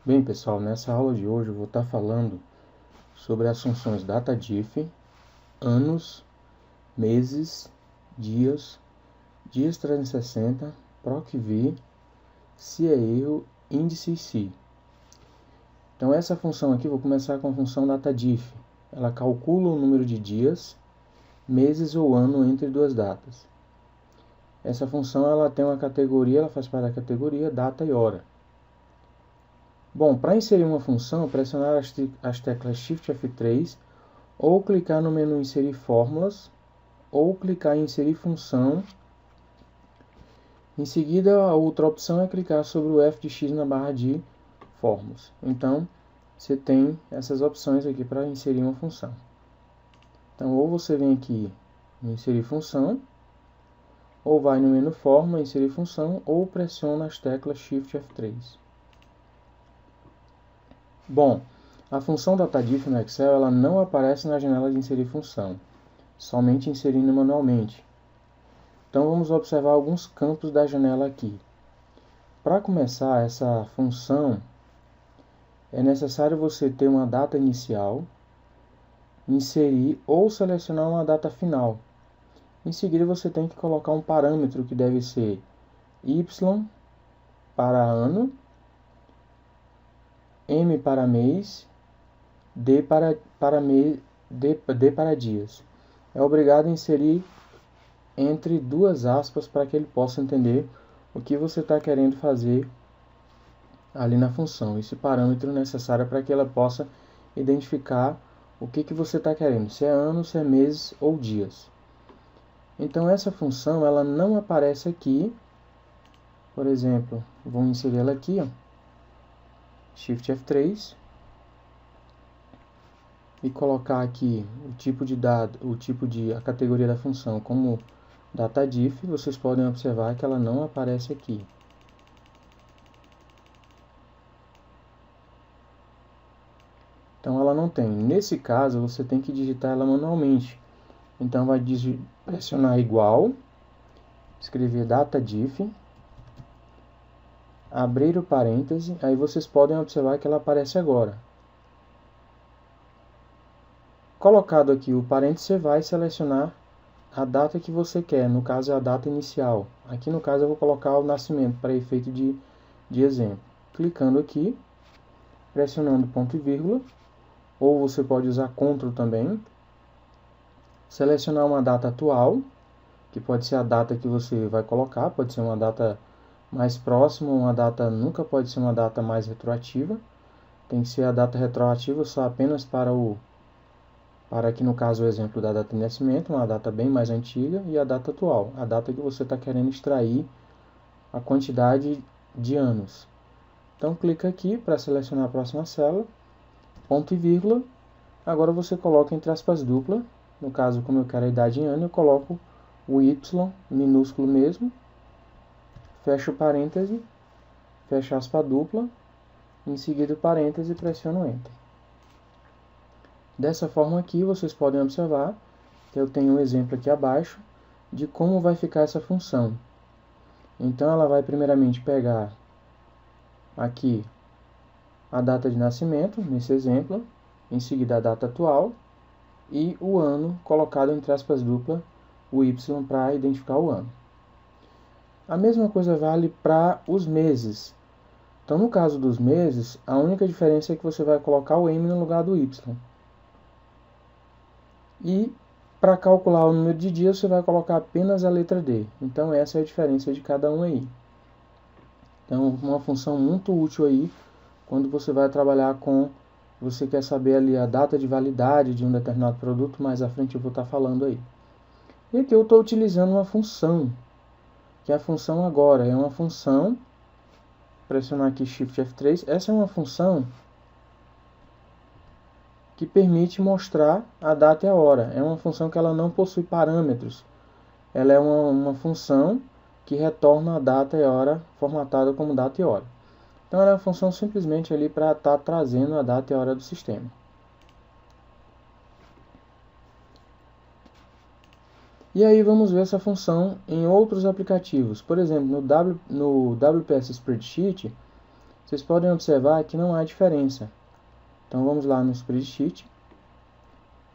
Bem, pessoal, nessa aula de hoje eu vou estar falando sobre as funções DataDiff, anos, meses, dias, dias 360, PROC-V, se é erro, índice se. Então essa função aqui, vou começar com a função DataDiff. Ela calcula o número de dias, meses ou ano entre duas datas. Essa função ela tem uma categoria, ela faz parte da categoria data e hora. Bom, para inserir uma função, pressionar as teclas Shift F3 ou clicar no menu Inserir Fórmulas ou clicar em Inserir Função. Em seguida, a outra opção é clicar sobre o F de X na barra de Fórmulas. Então, você tem essas opções aqui para inserir uma função. Então, ou você vem aqui em Inserir Função, ou vai no menu Fórmula, Inserir Função, ou pressiona as teclas Shift F3. Bom, a função DataDiff no Excel ela não aparece na janela de inserir função, somente inserindo manualmente. Então vamos observar alguns campos da janela aqui. Para começar essa função, é necessário você ter uma data inicial, inserir ou selecionar uma data final. Em seguida você tem que colocar um parâmetro que deve ser Y para ano, M para mês, D para dias. É obrigado a inserir entre duas aspas para que ele possa entender o que você está querendo fazer ali na função. Esse parâmetro é necessário para que ela possa identificar o que você está querendo, se é ano, se é meses ou dias. Então essa função ela não aparece aqui. Por exemplo, vou inserir ela aqui, ó. Shift F3 e colocar aqui o tipo de dado, a categoria da função como DataDiff, vocês podem observar que ela não aparece aqui. Então ela não tem. Nesse caso, você tem que digitar ela manualmente. Então vai pressionar igual, escrever DataDiff, abrir o parêntese, aí vocês podem observar que ela aparece agora. Colocado aqui o parêntese, você vai selecionar a data que você quer, no caso é a data inicial. Aqui no caso eu vou colocar o nascimento para efeito de exemplo. Clicando aqui, pressionando ponto e vírgula, ou você pode usar CTRL também. Selecionar uma data atual, que pode ser a data que você vai colocar, pode ser uma data mais próxima, uma data nunca pode ser uma data mais retroativa. Tem que ser a data retroativa só apenas para aqui no caso o exemplo da data de nascimento, uma data bem mais antiga, e a data atual, a data que você está querendo extrair a quantidade de anos. Então clica aqui para selecionar a próxima célula, ponto e vírgula, agora você coloca entre aspas dupla, no caso como eu quero a idade em ano, eu coloco o Y minúsculo mesmo, fecho o parêntese, fecho aspa dupla, em seguida o parêntese e pressiono Enter. Dessa forma aqui vocês podem observar que eu tenho um exemplo aqui abaixo de como vai ficar essa função. Então ela vai primeiramente pegar aqui a data de nascimento, nesse exemplo, em seguida a data atual e o ano colocado entre aspas dupla, o Y para identificar o ano. A mesma coisa vale para os meses. Então no caso dos meses, a única diferença é que você vai colocar o M no lugar do Y. E para calcular o número de dias, você vai colocar apenas a letra D. Então essa é a diferença de cada um aí. Então uma função muito útil aí quando você vai trabalhar com, você quer saber ali a data de validade de um determinado produto, mais à frente eu vou estar falando aí. E aqui eu estou utilizando uma função, que é a função agora, é uma função, pressionar aqui Shift F3, essa é uma função que permite mostrar a data e a hora. É uma função que ela não possui parâmetros. Ela é uma função que retorna a data e a hora formatada como data e hora. Então ela é uma função simplesmente ali para estar trazendo a data e a hora do sistema. E aí vamos ver essa função em outros aplicativos. Por exemplo, no WPS Spreadsheet, vocês podem observar que não há diferença. Então vamos lá no spreadsheet.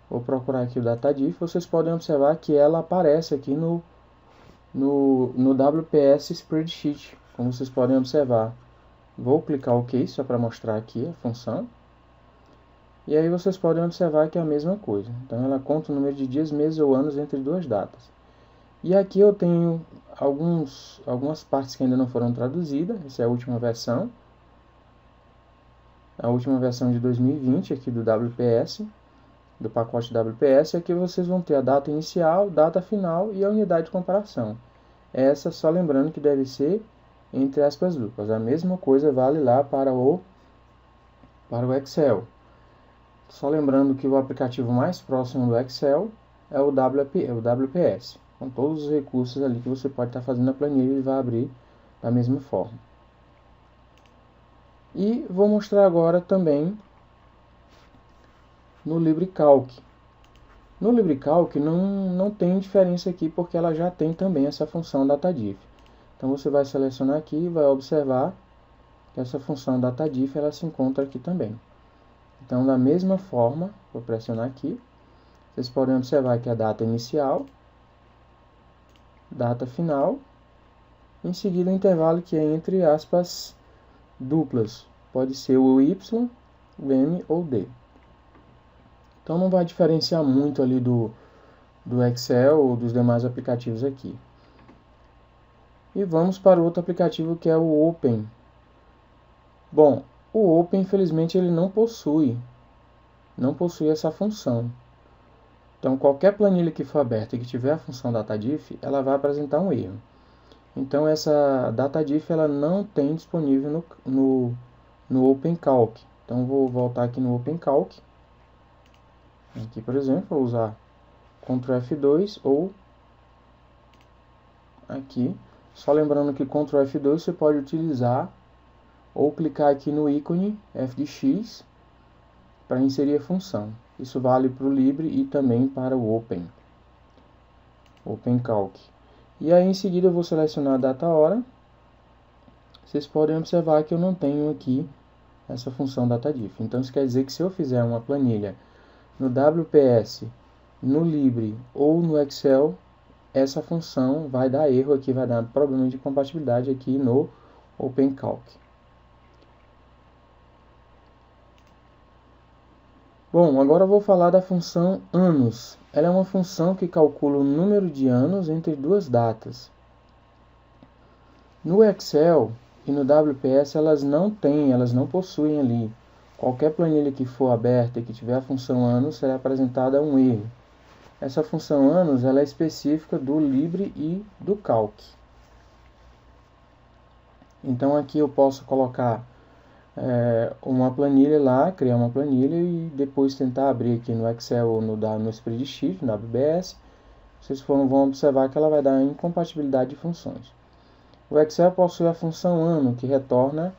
Vou procurar aqui o DataDiff. Vocês podem observar que ela aparece aqui no WPS Spreadsheet, como vocês podem observar. Vou clicar OK só para mostrar aqui a função. E aí vocês podem observar que é a mesma coisa. Então ela conta o número de dias, meses ou anos entre duas datas. E aqui eu tenho algumas partes que ainda não foram traduzidas. Essa é a última versão. A última versão de 2020 aqui do WPS, do pacote WPS. Aqui vocês vão ter a data inicial, data final e a unidade de comparação. Essa, só lembrando que deve ser entre aspas duplas. A mesma coisa vale lá para o Excel. Só lembrando que o aplicativo mais próximo do Excel é o WPS, com todos os recursos ali que você pode estar fazendo a planilha e vai abrir da mesma forma. E vou mostrar agora também no LibreCalc. No LibreCalc não tem diferença aqui, porque ela já tem também essa função DataDiff. Então você vai selecionar aqui e vai observar que essa função DataDiff ela se encontra aqui também. Então, da mesma forma, vou pressionar aqui, vocês podem observar que a data inicial, data final, em seguida o intervalo que é entre aspas duplas, pode ser o Y, o M ou D. Então não vai diferenciar muito ali do Excel ou dos demais aplicativos aqui. E vamos para o outro aplicativo que é o Open. Bom, o Open infelizmente ele não possui essa função. Então qualquer planilha que for aberta e que tiver a função DataDiff, ela vai apresentar um erro. Então essa DataDiff ela não tem disponível no OpenCalc. Então vou voltar aqui no OpenCalc. Aqui, por exemplo, vou usar Ctrl F2 ou aqui. Só lembrando que Ctrl F2 você pode utilizar ou clicar aqui no ícone F de X para inserir a função. Isso vale para o Libre e também para o OpenCalc. E aí em seguida eu vou selecionar a data hora. Vocês podem observar que eu não tenho aqui essa função DataDiff. Então isso quer dizer que se eu fizer uma planilha no WPS, no Libre ou no Excel, essa função vai dar erro aqui, vai dar problema de compatibilidade aqui no OpenCalc. Bom, agora eu vou falar da função anos. Ela é uma função que calcula o número de anos entre duas datas. No Excel e no WPS elas não possuem ali. Qualquer planilha que for aberta e que tiver a função anos, será apresentada um erro. Essa função anos ela é específica do Libre e do Calc. Então aqui eu posso colocar uma planilha lá, criar uma planilha e depois tentar abrir aqui no Excel ou no Spreadsheet, no WBS. Vocês vão observar que ela vai dar incompatibilidade de funções. O Excel possui a função ano, que retorna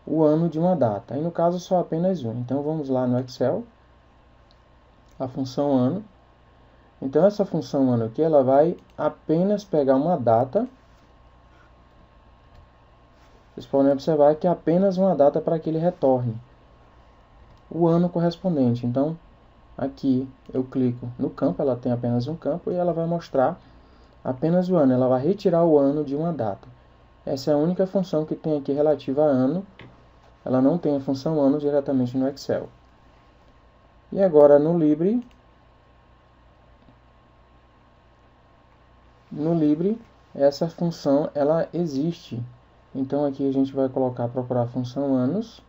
o ano de uma data. Aí no caso só apenas um. Então vamos lá no Excel, a função ano. Então essa função ano aqui, ela vai apenas pegar uma data. Vocês podem observar que é apenas uma data para que ele retorne o ano correspondente. Então aqui eu clico no campo, ela tem apenas um campo e ela vai mostrar apenas o ano. Ela vai retirar o ano de uma data. Essa é a única função que tem aqui relativa a ano. Ela não tem a função ano diretamente no Excel. E agora no Libre, essa função ela existe. Então aqui a gente vai procurar a função anos.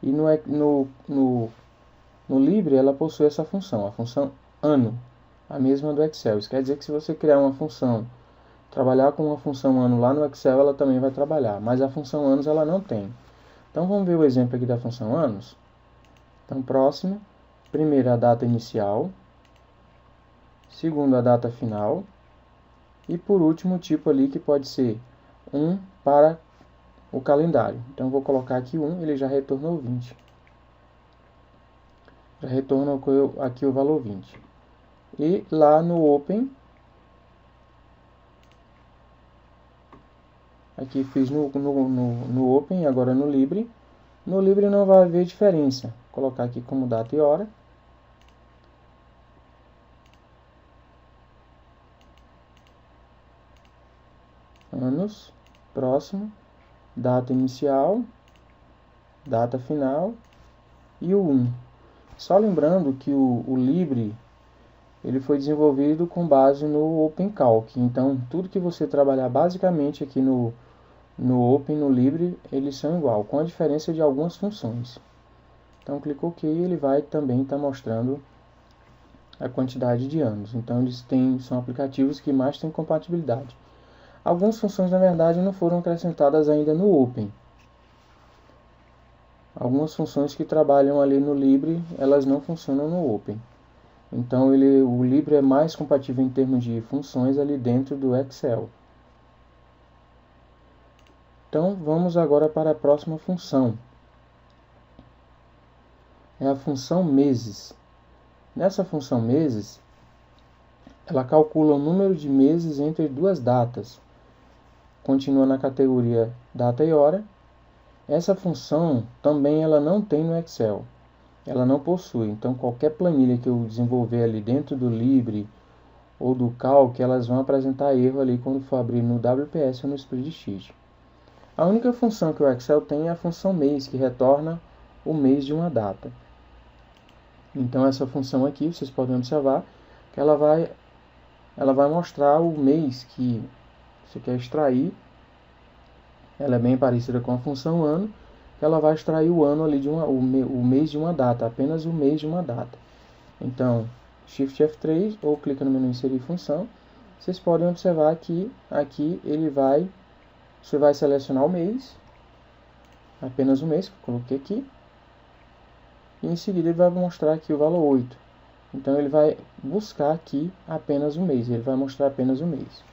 E no Libre ela possui essa função, a função ano, a mesma do Excel. Isso quer dizer que se você criar uma função, trabalhar com uma função ano lá no Excel, ela também vai trabalhar. Mas a função anos ela não tem. Então vamos ver o exemplo aqui da função anos. Então próximo, primeiro a data inicial, segundo a data final e por último o tipo ali que pode ser 1 para o calendário. Então vou colocar aqui 1, ele já retornou 20. Já retorna aqui o valor 20. E lá no Open, Aqui fiz no Open, agora no Libre. No Libre não vai haver diferença. Vou colocar aqui como data e hora. Anos, próximo, data inicial, data final e o 1. Só lembrando que o Libre ele foi desenvolvido com base no OpenCalc. Então, tudo que você trabalhar basicamente aqui no Open, no Libre, eles são igual, com a diferença de algumas funções. Então, clicou OK, ele vai também estar mostrando a quantidade de anos. Então, são aplicativos que mais têm compatibilidade. Algumas funções, na verdade, não foram acrescentadas ainda no Open. Algumas funções que trabalham ali no Libre, elas não funcionam no Open. Então, o Libre é mais compatível em termos de funções ali dentro do Excel. Então, vamos agora para a próxima função. É a função meses. Nessa função meses, ela calcula o número de meses entre duas datas. Continua na categoria data e hora. Essa função também ela não tem no Excel. Ela não possui. Então, qualquer planilha que eu desenvolver ali dentro do Libre ou do Calc, elas vão apresentar erro ali quando for abrir no WPS ou no Spreadsheet. A única função que o Excel tem é a função mês, que retorna o mês de uma data. Então, essa função aqui, vocês podem observar que ela vai mostrar o mês que você quer extrair. Ela é bem parecida com a função ano, que ela vai extrair o ano ali o mês de uma data, apenas o mês de uma data. Então, Shift F3 ou clica no menu inserir função, vocês podem observar que aqui você vai selecionar o mês, apenas o mês que eu coloquei aqui, e em seguida ele vai mostrar aqui o valor 8. Então ele vai buscar aqui apenas o mês, ele vai mostrar apenas o mês.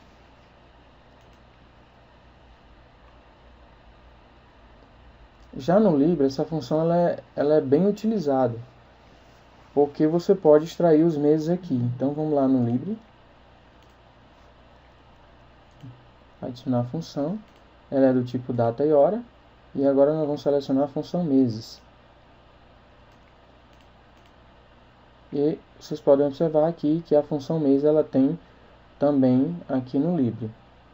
Já no Libre, essa função ela é bem utilizada, porque você pode extrair os meses aqui. Então vamos lá no Libre, adicionar a função, ela é do tipo data e hora, e agora nós vamos selecionar a função meses. E vocês podem observar aqui que a função mês ela tem também aqui no Libre,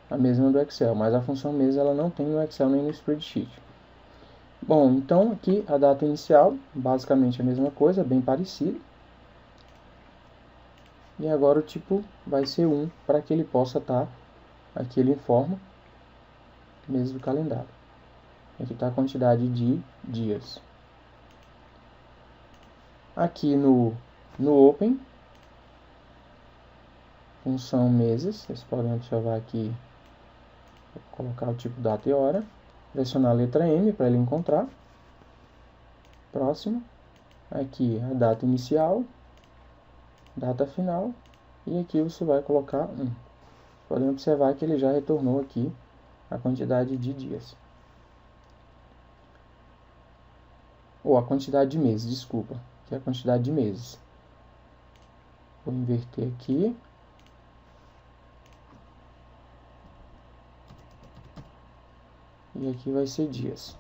a mesma do Excel, mas a função mês ela não tem no Excel nem no Spreadsheet. Bom, então aqui a data inicial, basicamente a mesma coisa, bem parecido. E agora o tipo vai ser 1 para que ele possa estar, aqui ele informa, mês do calendário. Aqui está a quantidade de dias. Aqui no Open, função meses, vocês podem observar aqui, vou colocar o tipo data e hora, pressionar a letra M para ele encontrar. Próximo, aqui a data inicial, data final, e aqui você vai colocar 1. Podem observar que ele já retornou aqui a quantidade de dias. Ou a quantidade de meses, desculpa, que é a quantidade de meses. Vou inverter aqui. E aqui vai ser dias.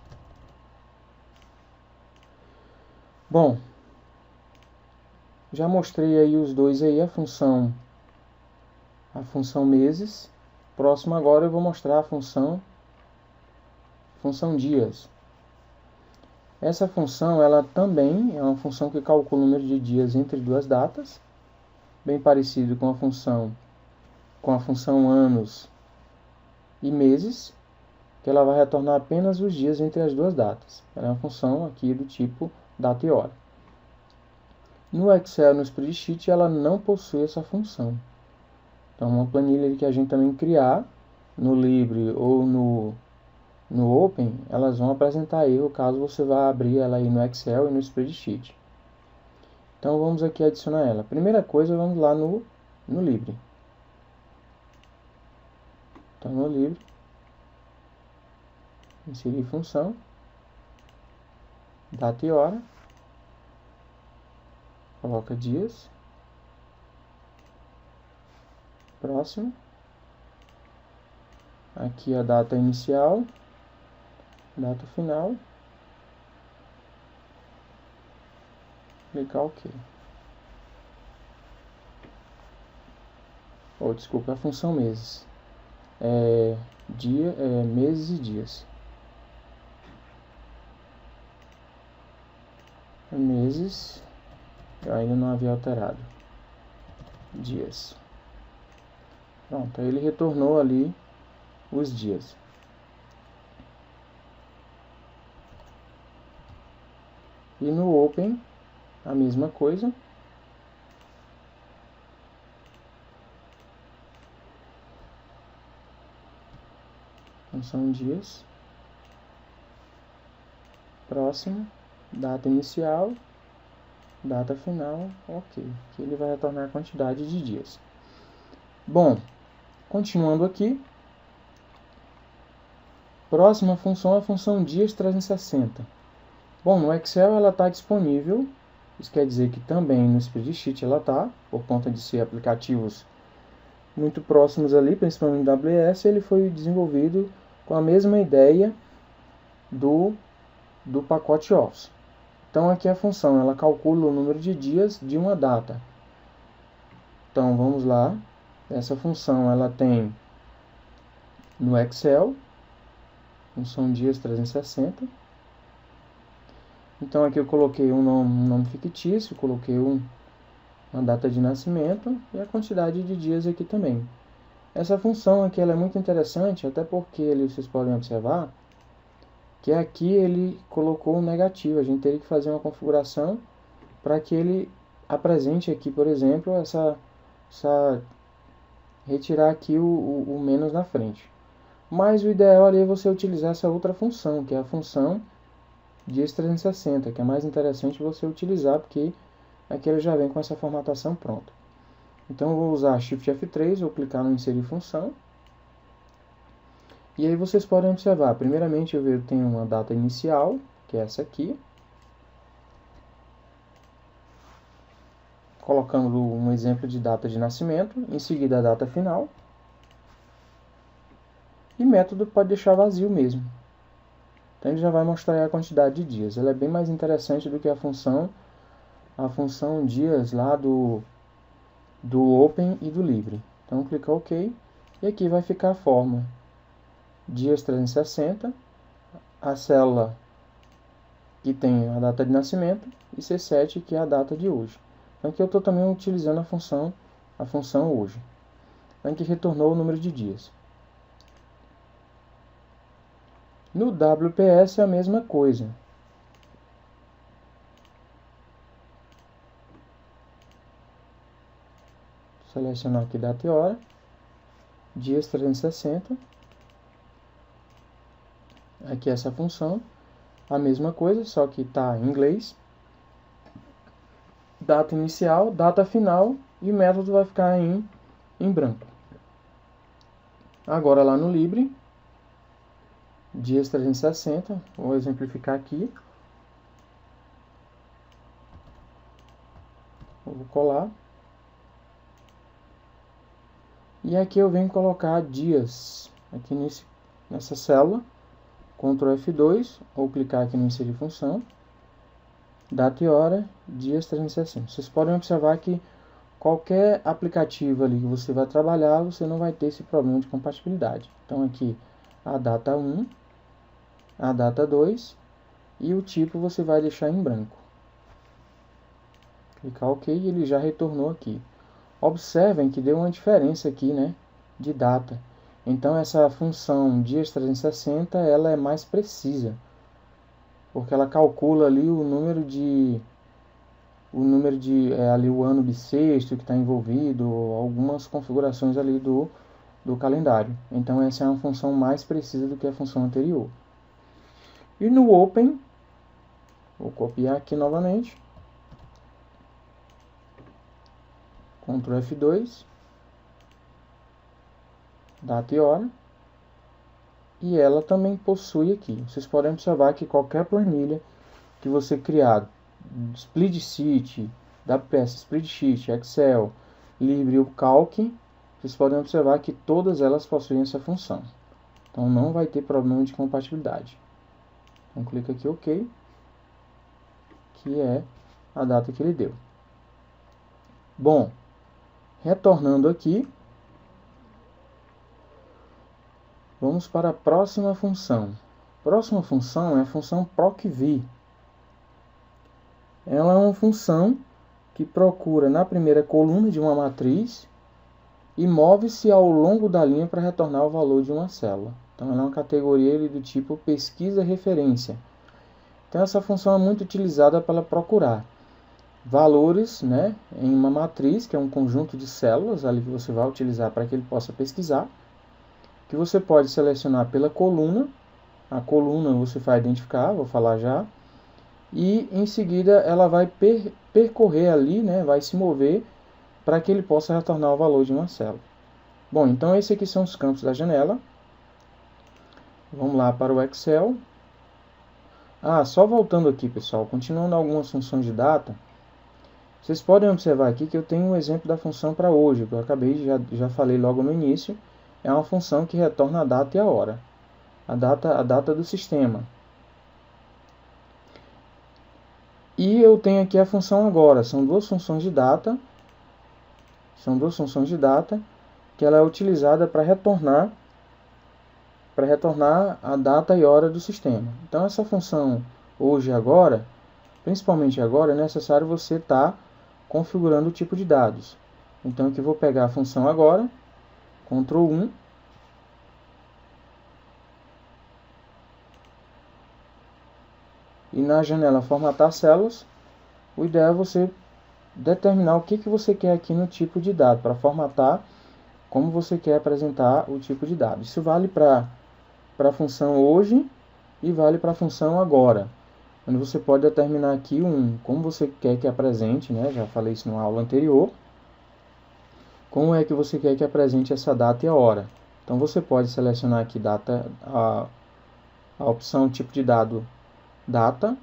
Bom, já mostrei aí os dois aí, a função meses. Próximo agora eu vou mostrar a função dias. Essa função, ela também é uma função que calcula o número de dias entre duas datas, bem parecido com a função anos e meses, que ela vai retornar apenas os dias entre as duas datas. Ela é uma função aqui do tipo data e hora. No Excel, no Spreadsheet, ela não possui essa função. Então, uma planilha que a gente também criar no Libre ou no Open, elas vão apresentar erro caso você vá abrir ela aí no Excel e no Spreadsheet. Então, vamos aqui adicionar ela. Primeira coisa, vamos lá no Libre. Então, no Libre, inserir função, data e hora, coloca dias, próximo, Aqui a data inicial, data final. Clicar OK. Desculpa, a função meses. Meses e dias. Meses, eu ainda não havia alterado. Dias. Pronto, aí ele retornou ali os dias. E no Open, a mesma coisa. Função dias. Próximo, data inicial, data final, OK. Aqui ele vai retornar a quantidade de dias. Bom, continuando aqui. Próxima função é a função dias 360. Bom, no Excel ela está disponível. Isso quer dizer que também no Spreadsheet ela está, por conta de ser aplicativos muito próximos ali, principalmente no AWS, ele foi desenvolvido com a mesma ideia do pacote Office. Então aqui a função, ela calcula o número de dias de uma data. Então vamos lá, essa função ela tem no Excel, função dias 360. Então aqui eu coloquei um nome fictício, coloquei uma data de nascimento e a quantidade de dias aqui também. Essa função aqui ela é muito interessante, até porque vocês podem observar que aqui ele colocou um negativo. A gente teria que fazer uma configuração para que ele apresente aqui, por exemplo, retirar aqui o menos na frente. Mas o ideal ali é você utilizar essa outra função, que é a função dias 360, que é mais interessante você utilizar, porque aqui ele já vem com essa formatação pronta. Então eu vou usar Shift F3, vou clicar no inserir função. E aí vocês podem observar, primeiramente eu tenho uma data inicial, que é essa aqui. Colocando um exemplo de data de nascimento, em seguida a data final. E método pode deixar vazio mesmo. Então ele já vai mostrar a quantidade de dias. Ela é bem mais interessante do que a função dias lá do Open e do Libre. Então clica OK. E aqui vai ficar a forma dias 360, a célula que tem a data de nascimento e C7 que é a data de hoje. Então aqui eu estou também utilizando a função hoje. Então aqui retornou o número de dias. No WPS é a mesma coisa. Selecionar aqui data e hora, dias 360. Aqui essa função, a mesma coisa, só que está em inglês. Data inicial, data final e o método vai ficar em branco. Agora lá no Libre, dias 360, vou exemplificar aqui. Vou colar. E aqui eu venho colocar dias aqui nessa célula. Ctrl F2 ou clicar aqui no inserir função. Data e hora, dias 360. Vocês podem observar que qualquer aplicativo ali que você vai trabalhar, você não vai ter esse problema de compatibilidade. Então aqui a data 1, a data 2 e o tipo você vai deixar em branco. Clicar OK e ele já retornou aqui. Observem que deu uma diferença aqui, né, de data. Então essa função dias 360 ela é mais precisa, porque ela calcula ali o número de ali o ano bissexto que está envolvido, algumas configurações ali do calendário. Então essa é uma função mais precisa do que a função anterior. E no Open, vou copiar aqui novamente, Ctrl F2, data e hora, e ela também possui aqui. Vocês podem observar que qualquer planilha que você criar, Spreadsheet, WPS, Spreadsheet, Excel, Libre ou Calc, vocês podem observar que todas elas possuem essa função. Então não vai ter problema de compatibilidade. Então clica aqui OK, que é a data que ele deu. Bom, retornando aqui, vamos para a próxima função. A próxima função é a função procv. Ela é uma função que procura na primeira coluna de uma matriz e move-se ao longo da linha para retornar o valor de uma célula. Então ela é uma categoria do tipo pesquisa referência. Então essa função é muito utilizada para procurar valores, né, em uma matriz, que é um conjunto de células ali que você vai utilizar para que ele possa pesquisar, que você pode selecionar pela coluna. A coluna você vai identificar, vou falar já, e em seguida ela vai percorrer ali, né, vai se mover para que ele possa retornar o valor de uma célula. Bom, então esses aqui são os campos da janela. Vamos lá para o Excel. Só voltando aqui, pessoal, continuando algumas funções de data, vocês podem observar aqui que eu tenho um exemplo da função para hoje, que eu acabei, já falei logo no início. É uma função que retorna a data e a hora, a data do sistema. E eu tenho aqui a função agora, são duas funções de data, que ela é utilizada para retornar a data e hora do sistema. Então essa função hoje e agora, principalmente agora, é necessário você estar configurando o tipo de dados. Então aqui eu vou pegar a função agora, Ctrl 1, e na janela formatar células, o ideal é você determinar o que você quer aqui no tipo de dado, para formatar como você quer apresentar o tipo de dado. Isso vale para a função hoje e vale para a função agora, onde você pode determinar aqui como você quer que apresente, né? Já falei isso na aula anterior, como é que você quer que apresente essa data e a hora. Então você pode selecionar aqui a opção tipo de dado data,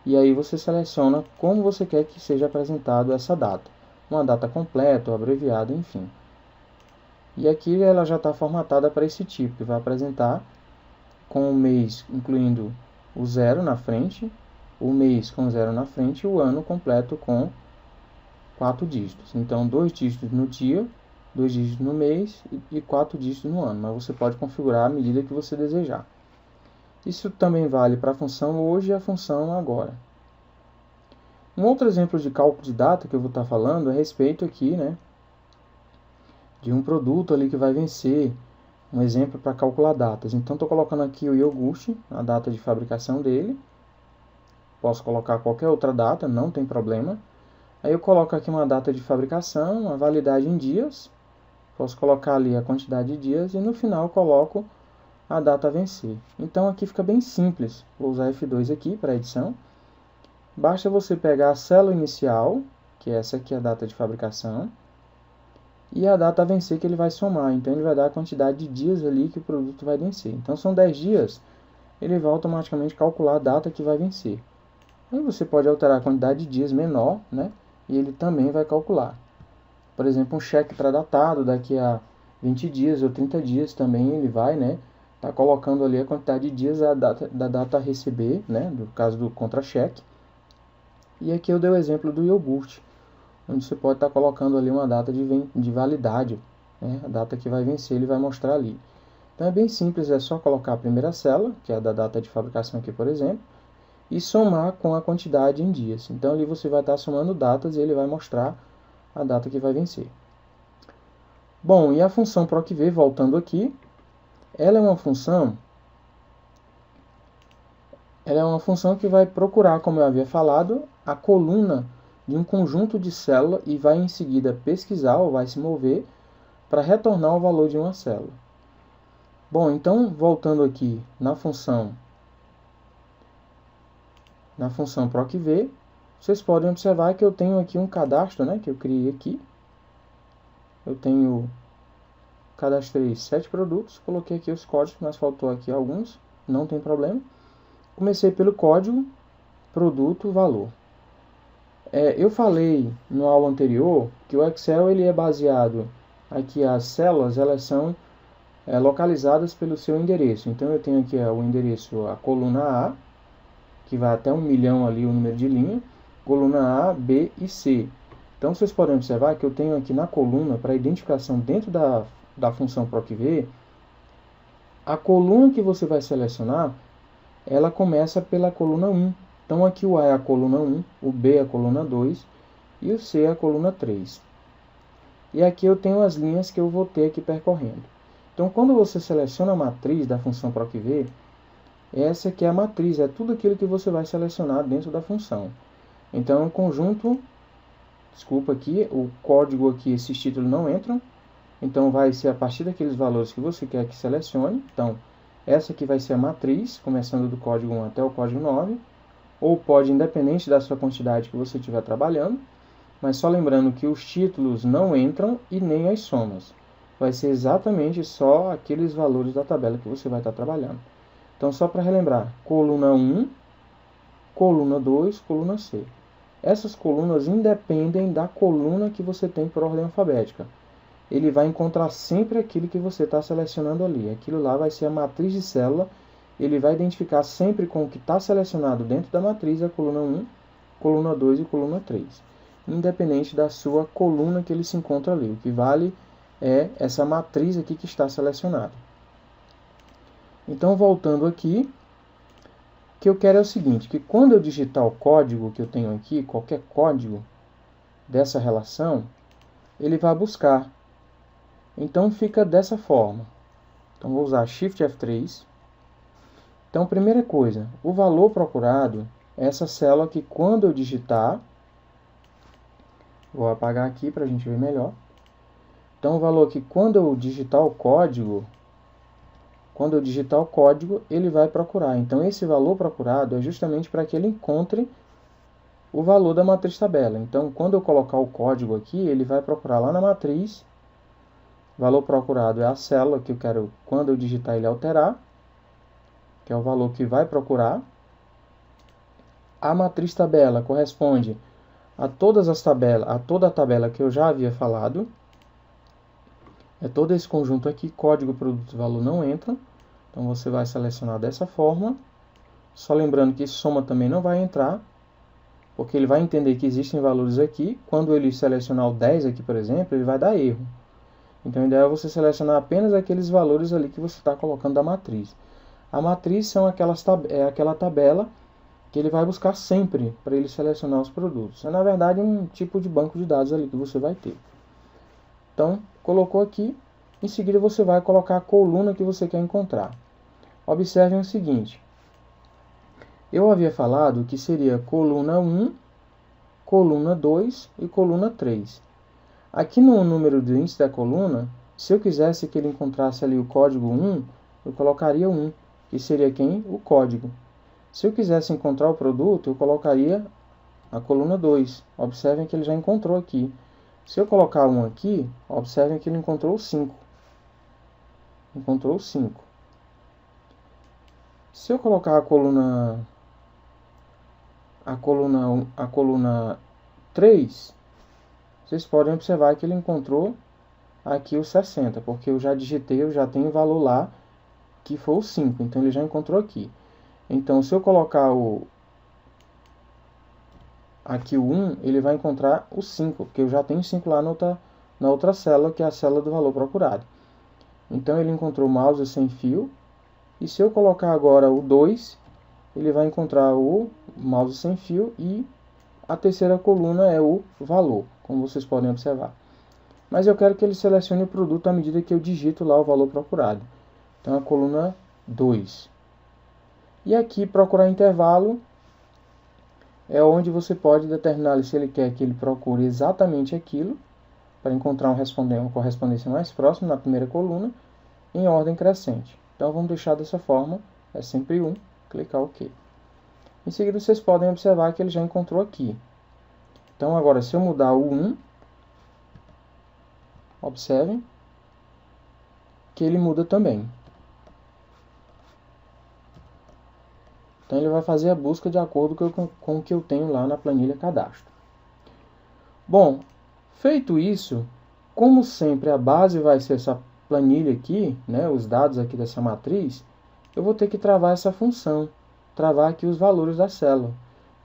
e aí você seleciona como você quer que seja apresentado essa data, uma data completa ou abreviada, enfim. E aqui ela já está formatada para esse tipo, que vai apresentar com o mês incluindo o 0 na frente, o mês com 0 na frente e o ano completo com 4 dígitos. Então 2 dígitos no dia, 2 dígitos no mês e 4 dígitos no ano, mas você pode configurar à medida que você desejar. Isso também vale para a função hoje e a função agora. Um outro exemplo de cálculo de data que eu vou estar falando é a respeito aqui, né, de um produto ali que vai vencer, um exemplo para calcular datas. Então estou colocando aqui o iogurte, a data de fabricação dele. Posso colocar qualquer outra data, não tem problema. Aí eu coloco aqui uma data de fabricação, a validade em dias. Posso colocar ali a quantidade de dias e no final coloco a data a vencer. Então aqui fica bem simples. Vou usar F2 aqui para edição. Basta você pegar a célula inicial, que é essa aqui, a data de fabricação, e a data a vencer que ele vai somar. Então ele vai dar a quantidade de dias ali que o produto vai vencer. Então são 10 dias, ele vai automaticamente calcular a data que vai vencer. Aí você pode alterar a quantidade de dias menor, né? E ele também vai calcular. Por exemplo, um cheque pré-datado daqui a 20 dias ou 30 dias também ele vai, né, tá colocando ali a quantidade de dias da data a receber, né, no caso do contra-cheque. E aqui eu dei o exemplo do iogurte, onde você pode estar colocando ali uma data de validade, né, a data que vai vencer ele vai mostrar ali. Então é bem simples, é só colocar a primeira célula, que é a da data de fabricação aqui, por exemplo, e somar com a quantidade em dias. Então ali você vai estar somando datas e ele vai mostrar a data que vai vencer. Bom, e a função procv, voltando aqui, ela é uma função que vai procurar, como eu havia falado, a coluna de um conjunto de células e vai em seguida pesquisar ou vai se mover para retornar o valor de uma célula. Bom, então voltando aqui na função procv, vocês podem observar que eu tenho aqui um cadastro, né, que eu criei aqui. Eu cadastrei 7 produtos, coloquei aqui os códigos, mas faltou aqui alguns, não tem problema. Comecei pelo código, produto, valor. Eu falei na aula anterior que o Excel ele é baseado, aqui as células elas são localizadas pelo seu endereço. Então eu tenho aqui o endereço, a coluna A, que vai até 1 milhão ali o número de linha, coluna A, B e C. Então vocês podem observar que eu tenho aqui na coluna, para identificação dentro da função PROC-V, a coluna que você vai selecionar, ela começa pela coluna 1. Então aqui o A é a coluna 1, o B é a coluna 2 e o C é a coluna 3. E aqui eu tenho as linhas que eu vou ter aqui percorrendo. Então quando você seleciona a matriz da função PROC-V, essa aqui é a matriz, é tudo aquilo que você vai selecionar dentro da função. Então, o conjunto, desculpa aqui, o código aqui, esses títulos não entram. Então, vai ser a partir daqueles valores que você quer que selecione. Então, essa aqui vai ser a matriz, começando do código 1 até o código 9. Ou pode, independente da sua quantidade que você estiver trabalhando. Mas só lembrando que os títulos não entram e nem as somas. Vai ser exatamente só aqueles valores da tabela que você vai estar trabalhando. Então, só para relembrar, coluna 1, coluna 2, coluna C. Essas colunas independem da coluna que você tem por ordem alfabética. Ele vai encontrar sempre aquilo que você está selecionando ali. Aquilo lá vai ser a matriz de célula. Ele vai identificar sempre com o que está selecionado dentro da matriz a coluna 1, coluna 2 e coluna 3. Independente da sua coluna que ele se encontra ali. O que vale é essa matriz aqui que está selecionada. Então, voltando aqui, o que eu quero é o seguinte, que quando eu digitar o código que eu tenho aqui, qualquer código dessa relação, ele vai buscar. Então, fica dessa forma. Então, vou usar Shift F3. Então, primeira coisa, o valor procurado é essa célula que quando eu digitar, vou apagar aqui para a gente ver melhor. Então, o valor que quando eu digitar o código, ele vai procurar. Então, esse valor procurado é justamente para que ele encontre o valor da matriz tabela. Então, quando eu colocar o código aqui, ele vai procurar lá na matriz. O valor procurado é a célula que eu quero, quando eu digitar, ele alterar, que é o valor que vai procurar. A matriz tabela corresponde a todas as tabelas, a toda a tabela que eu já havia falado. É todo esse conjunto aqui, código, produto, valor não entra. Então, você vai selecionar dessa forma. Só lembrando que soma também não vai entrar, porque ele vai entender que existem valores aqui. Quando ele selecionar o 10 aqui, por exemplo, ele vai dar erro. Então, a ideia é você selecionar apenas aqueles valores ali que você está colocando da matriz. A matriz são aquela tabela que ele vai buscar sempre para ele selecionar os produtos. É, na verdade, um tipo de banco de dados ali que você vai ter. Então, colocou aqui. Em seguida, você vai colocar a coluna que você quer encontrar. Observem o seguinte. Eu havia falado que seria coluna 1, coluna 2 e coluna 3. Aqui no número de índice da coluna, se eu quisesse que ele encontrasse ali o código 1, eu colocaria 1, que seria quem? O código. Se eu quisesse encontrar o produto, eu colocaria a coluna 2. Observem que ele já encontrou aqui. Se eu colocar 1 aqui, observem que ele encontrou 5. Encontrou 5. Se eu colocar a coluna 3, vocês podem observar que ele encontrou aqui o 60, porque eu já digitei, eu já tenho o valor lá, que foi o 5, então ele já encontrou aqui. Então, se eu colocar aqui o 1, ele vai encontrar o 5, porque eu já tenho 5 lá na outra célula, que é a célula do valor procurado. Então, ele encontrou o mouse sem fio. E se eu colocar agora o 2, ele vai encontrar o mouse sem fio. E a terceira coluna é o valor, como vocês podem observar. Mas eu quero que ele selecione o produto à medida que eu digito lá o valor procurado. Então, a coluna 2. E aqui, procurar intervalo, é onde você pode determinar se ele quer que ele procure exatamente aquilo, para encontrar uma correspondência mais próxima na primeira coluna, em ordem crescente. Então, vamos deixar dessa forma, é sempre 1, clicar OK. Em seguida, vocês podem observar que ele já encontrou aqui. Então, agora, se eu mudar o 1, observem que ele muda também. Então, ele vai fazer a busca de acordo com o que eu tenho lá na planilha cadastro. Bom, feito isso, como sempre, a base vai ser essa planilha aqui, né, os dados aqui dessa matriz, eu vou ter que travar essa função, travar aqui os valores da célula,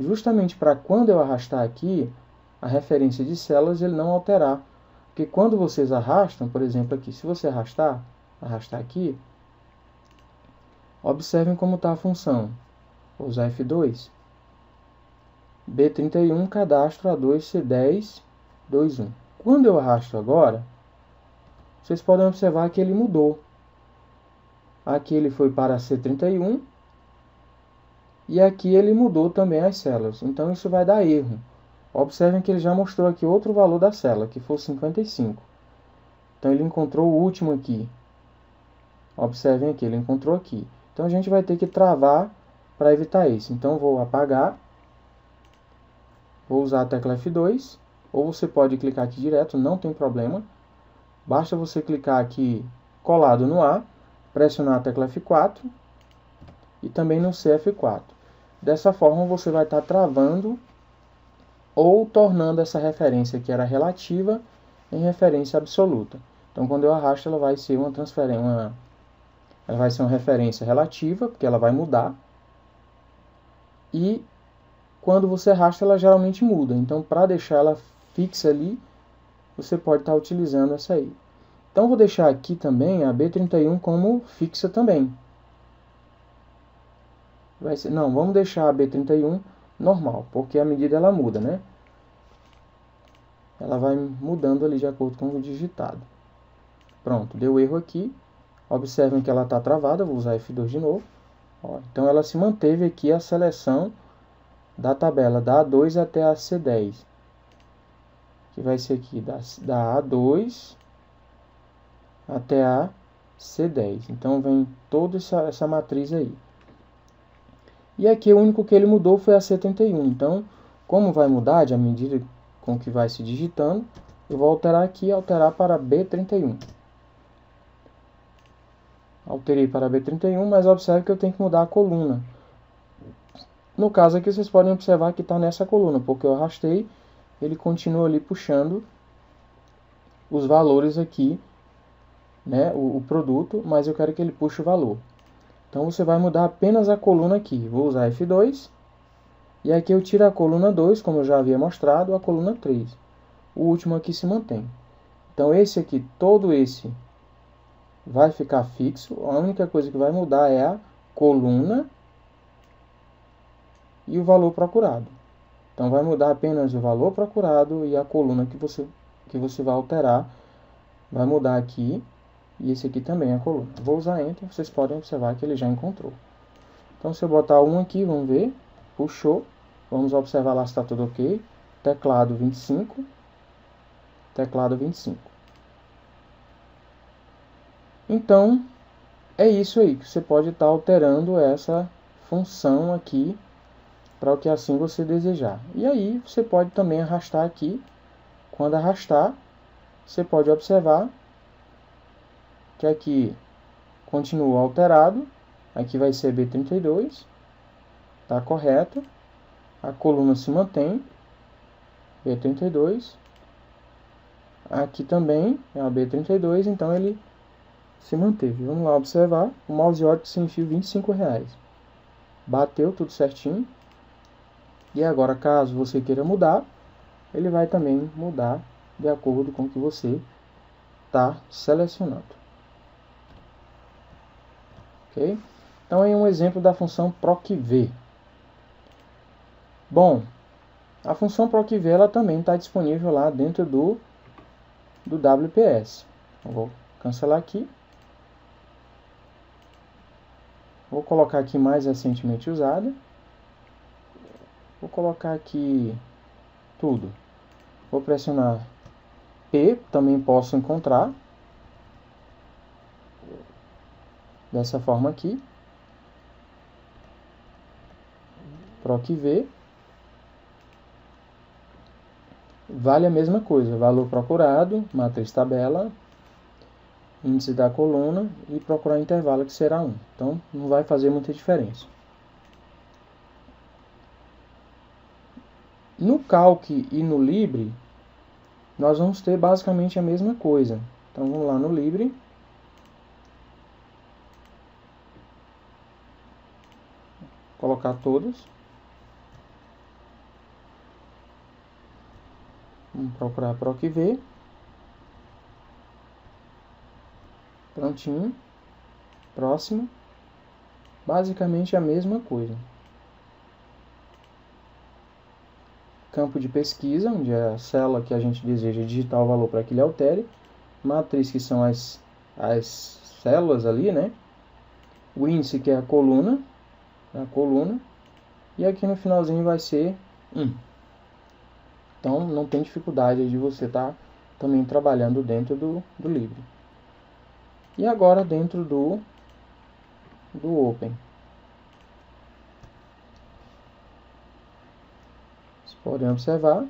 justamente para quando eu arrastar aqui a referência de células ele não alterar, porque quando vocês arrastam, por exemplo aqui, se você arrastar aqui, observem como está a função, vou usar F2, B31 cadastro A2 C10 21. Quando eu arrasto agora, vocês podem observar que ele mudou. Aqui ele foi para C31 e aqui ele mudou também as células. Então isso vai dar erro. Observem que ele já mostrou aqui outro valor da célula, que foi 55. Então ele encontrou o último aqui. Observem aqui, ele encontrou aqui. Então a gente vai ter que travar para evitar isso. Então vou apagar. Vou usar a tecla F2. Ou você pode clicar aqui direto, não tem problema. Basta você clicar aqui colado no A, pressionar a tecla F4 e também no CF4. Dessa forma você vai estar travando ou tornando essa referência que era relativa em referência absoluta. Então quando eu arrasto ela vai ser uma transferência, ela vai ser uma referência relativa, porque ela vai mudar. E quando você arrasta ela geralmente muda. Então para deixar ela fixa ali, você pode estar utilizando essa aí. Então vou deixar aqui também a B31 como fixa também. Não, vamos deixar a B31 normal, porque a medida ela muda, né? Ela vai mudando ali de acordo com o digitado. Pronto, deu erro aqui. Observem que ela está travada, vou usar F2 de novo. Ó, então ela se manteve aqui a seleção da tabela da A2 até a C10. Que vai ser aqui da A2 até a C10. Então vem toda essa matriz aí. E aqui o único que ele mudou foi a C31. Então, como vai mudar à medida com que vai se digitando, eu vou alterar aqui, alterar para B31. Alterei para B31, mas observe que eu tenho que mudar a coluna. No caso aqui, vocês podem observar que está nessa coluna, porque eu arrastei, ele continua ali puxando os valores aqui, né, o produto, mas eu quero que ele puxe o valor. Então você vai mudar apenas a coluna aqui. Vou usar F2. E aqui eu tiro a coluna 2, como eu já havia mostrado, a coluna 3. O último aqui se mantém. Então esse aqui, todo esse vai ficar fixo. A única coisa que vai mudar é a coluna e o valor procurado. Então vai mudar apenas o valor procurado e a coluna que você vai alterar. Vai mudar aqui. E esse aqui também é a coluna. Vou usar Enter, vocês podem observar que ele já encontrou. Então se eu botar 1 aqui, vamos ver, puxou. Vamos observar lá se está tudo ok. Teclado 25. Teclado 25. Então, é isso aí, que você pode estar alterando essa função aqui para o que assim você desejar. E aí, você pode também arrastar aqui. Quando arrastar, você pode observar que aqui continua alterado, aqui vai ser B32, está correto, a coluna se mantém, B32, aqui também é a B32, então ele se manteve. Vamos lá observar, o mouse ótico sem fio R$25, bateu tudo certinho, e agora caso você queira mudar, ele vai também mudar de acordo com o que você está selecionando. Okay? Então, é um exemplo da função procv. Bom, a função procv ela também está disponível lá dentro do WPS. Eu vou cancelar aqui. Vou colocar aqui mais recentemente usada. Vou colocar aqui tudo. Vou pressionar P, também posso encontrar. Dessa forma aqui. procv. Vale a mesma coisa. Valor procurado, matriz tabela, índice da coluna e procurar intervalo que será 1. Então não vai fazer muita diferença. No Calc e no Libre, nós vamos ter basicamente a mesma coisa. Então vamos lá no Libre. colocar todas. Vamos procurar PROC-V. Prontinho. Próximo. Basicamente a mesma coisa. Campo de pesquisa, onde é a célula que a gente deseja digitar o valor para que ele altere. Matriz, que são as células ali, né? O índice, que é a coluna. E aqui no finalzinho vai ser 1. Então não tem dificuldade de você estar também trabalhando dentro do livre. E agora dentro do Open. Vocês podem observar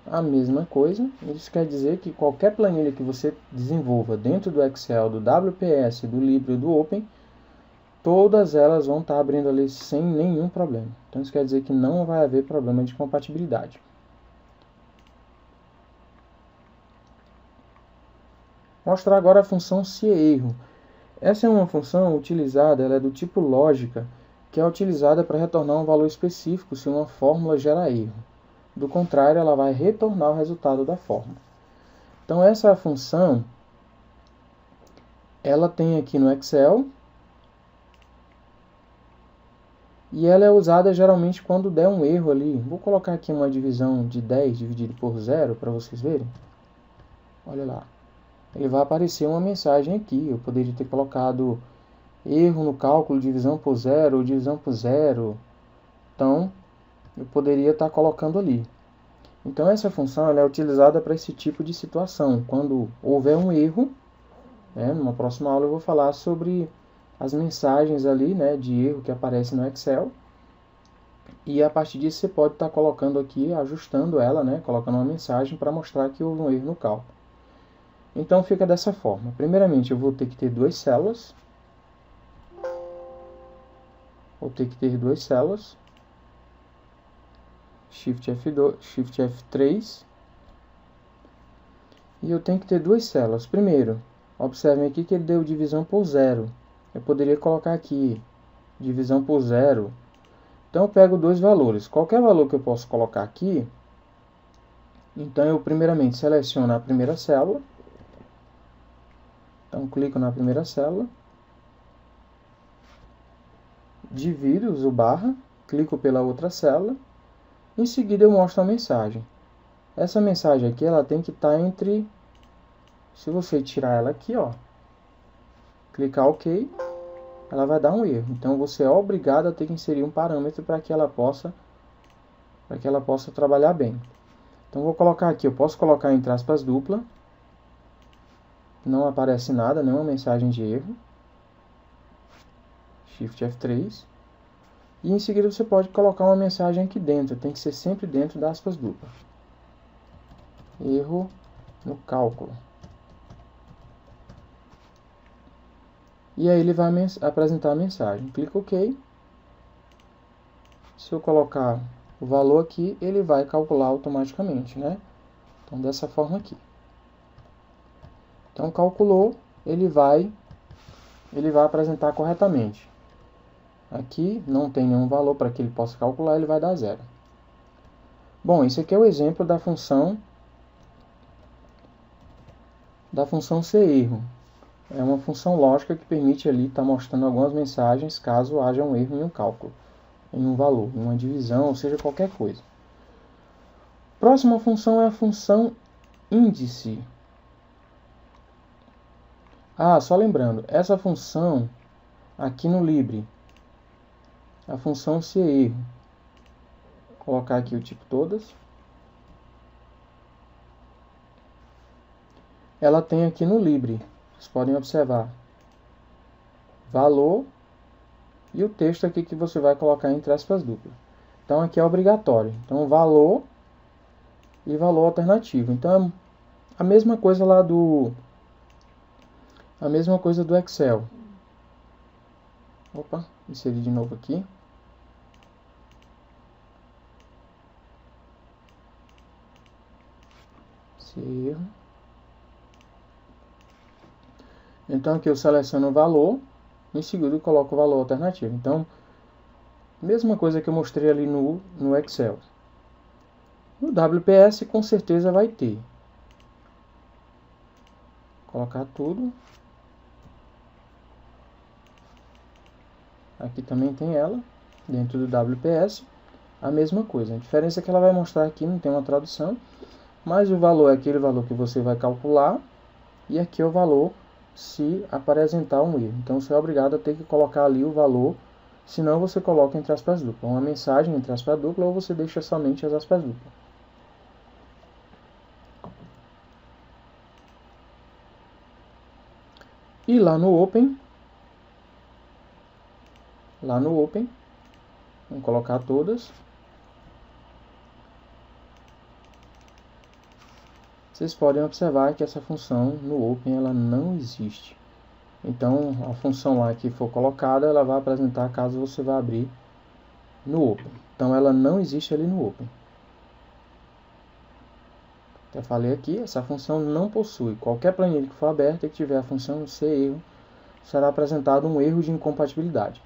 a mesma coisa. Isso quer dizer que qualquer planilha que você desenvolva dentro do Excel, do WPS, do Libre e do Open, todas elas vão estar abrindo ali sem nenhum problema. Então isso quer dizer que não vai haver problema de compatibilidade. Mostrar agora a função se erro. Essa é uma função utilizada, ela é do tipo lógica, que é utilizada para retornar um valor específico se uma fórmula gera erro. Do contrário, ela vai retornar o resultado da fórmula. Então essa função, ela tem aqui no Excel, e ela é usada geralmente quando der um erro ali. Vou colocar aqui uma divisão de 10 dividido por 0 para vocês verem. Olha lá. Ele vai aparecer uma mensagem aqui. Eu poderia ter colocado erro no cálculo, divisão por 0 ou divisão por 0. Então, eu poderia estar colocando ali. Então, essa função ela é utilizada para esse tipo de situação. Quando houver um erro, né, numa próxima aula eu vou falar sobre as mensagens ali, né, de erro que aparecem no Excel. E a partir disso você pode estar colocando aqui, ajustando ela, né, colocando uma mensagem para mostrar que houve um erro no cálculo. Então fica dessa forma. Primeiramente eu vou ter que ter duas células. Shift F2, Shift F3. E eu tenho que ter duas células. Primeiro, observem aqui que ele deu divisão por 0. Eu poderia colocar aqui divisão por 0. Então eu pego dois valores. Qualquer valor que eu possa colocar aqui. Então eu primeiramente seleciono a primeira célula. Então clico na primeira célula. Divido, uso barra. Clico pela outra célula. Em seguida eu mostro a mensagem. Essa mensagem aqui ela tem que estar entre... Se você tirar ela aqui, ó, clicar OK, ela vai dar um erro. Então você é obrigado a ter que inserir um parâmetro para que ela possa trabalhar bem. Então vou colocar aqui, eu posso colocar entre aspas dupla. Não aparece nada, nenhuma mensagem de erro. Shift F3. E em seguida você pode colocar uma mensagem aqui dentro. Tem que ser sempre dentro da aspas dupla. Erro no cálculo. E aí ele vai apresentar a mensagem. Clica OK. Se eu colocar o valor aqui, ele vai calcular automaticamente, né? Então dessa forma aqui. Então calculou, ele vai apresentar corretamente. Aqui não tem nenhum valor para que ele possa calcular, ele vai dar 0. Bom, esse aqui é o exemplo da função se erro. É uma função lógica que permite ali estar mostrando algumas mensagens caso haja um erro em um cálculo, em um valor, em uma divisão, ou seja, qualquer coisa. Próxima função é a função índice. Só lembrando, essa função aqui no Libre, a função se erro. Vou colocar aqui o tipo todas. Ela tem aqui no Libre, vocês podem observar, valor e o texto aqui que você vai colocar entre aspas duplas. Então aqui é obrigatório. Então valor e valor alternativo. Então a mesma coisa lá do Excel. Opa, inserir de novo aqui. Esse erro. Então aqui eu seleciono o valor, em seguida eu coloco o valor alternativo. Então Mesma coisa que eu mostrei ali no Excel. No WPS com certeza vai ter. Colocar tudo. Aqui também tem ela, dentro do WPS, a mesma coisa. A diferença é que ela vai mostrar aqui, não tem uma tradução, mas o valor é aquele valor que você vai calcular, e aqui é o valor se apresentar um erro. Então você é obrigado a ter que colocar ali o valor, senão você coloca entre aspas duplas, uma mensagem entre aspas duplas, ou você deixa somente as aspas duplas. E lá no Open, vamos colocar todas. Vocês podem observar que essa função no Open ela não existe. Então a função lá que for colocada, ela vai apresentar caso você vá abrir no Open. Então ela não existe ali no Open. Já falei aqui, essa função não possui. Qualquer planilha que for aberta e que tiver a função CErro, será apresentado um erro de incompatibilidade.